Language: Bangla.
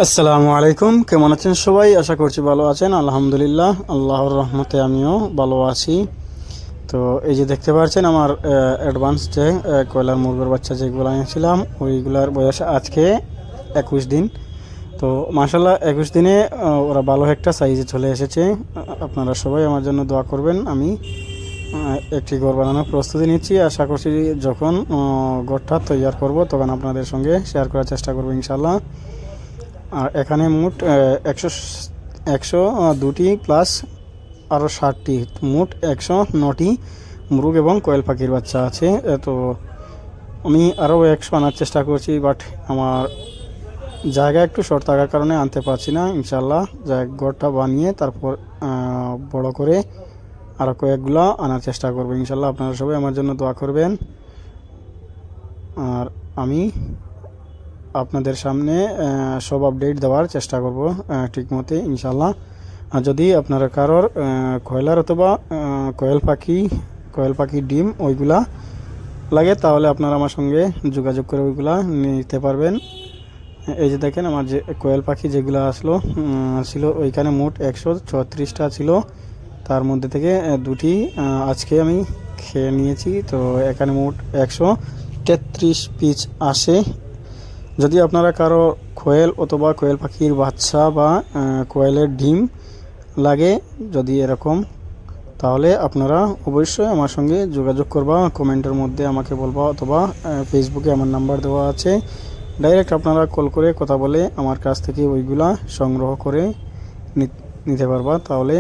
আসসালামু আলাইকুম, কেমন আছেন সবাই? আশা করছি ভালো আছেন। আলহামদুলিল্লাহ, আল্লাহর রহমতে আমিও ভালো আছি। তো এই যে দেখতে পাচ্ছেন আমার অ্যাডভান্স যে কয়লার মুরগির বাচ্চা যেগুলো এনেছিলাম ওইগুলার বয়স আজকে 21 দিন। তো মাশাল্লাহ 21 দিনে ওরা ভালো একটা সাইজে চলে এসেছে। আপনারা সবাই আমার জন্য দোয়া করবেন। আমি একটি ঘর বানানোর প্রস্তুতি নিচ্ছি। আশা করছি যখন ঘরটা তৈরি করব তখন আপনাদের সঙ্গে শেয়ার করার চেষ্টা করব ইনশাল্লাহ। আর এখানে মোট একশো একশো দুটি প্লাস আরও 60টি, মোট 109টি মুরগ এবং কোয়েল পাখির বাচ্চা আছে। তো আমি আরও 100 আনার চেষ্টা করছি, বাট আমার জায়গা একটু শর্ট থাকার কারণে আনতে পারছি না। ইনশাল্লাহ ঘরটা বানিয়ে তারপর বড় করে আরও কয়েকগুলো আনার চেষ্টা করবো ইনশাল্লাহ। আপনারা সবাই আমার জন্য দোয়া করবেন। আর আমি আপনাদের সামনে সব আপডেট দেওয়ার চেষ্টা করব ঠিকমতো ইনশাল্লাহ। আর যদি আপনারা কারোর কয়লার অথবা কোয়েল পাখির ডিম ওইগুলা লাগে তাহলে আপনারা আমার সঙ্গে যোগাযোগ করে ওইগুলা নিতে পারবেন। এই যে দেখেন আমার যে কোয়েল পাখি যেগুলো ছিল ওইখানে মোট 136টা ছিল, তার মধ্যে থেকে দুটি আজকে আমি খেয়ে নিয়েছি। তো এখানে মোট 133 পিস আসে। যদি আপনারা কারো কোয়েল অথবা কোয়েল পাখির বাচ্চা বা কোয়েলের ডিম লাগে যদি এরকম, তাহলে আপনারা অবশ্যই আমার সঙ্গে যোগাযোগ করবা, কমেন্টের মধ্যে আমাকে বলবা অথবা ফেসবুকে আমার নাম্বার দেওয়া আছে, ডাইরেক্ট আপনারা কল করে কথা বলে আমার কাছ থেকে ওইগুলা সংগ্রহ করে নিতে পারবা। তাহলে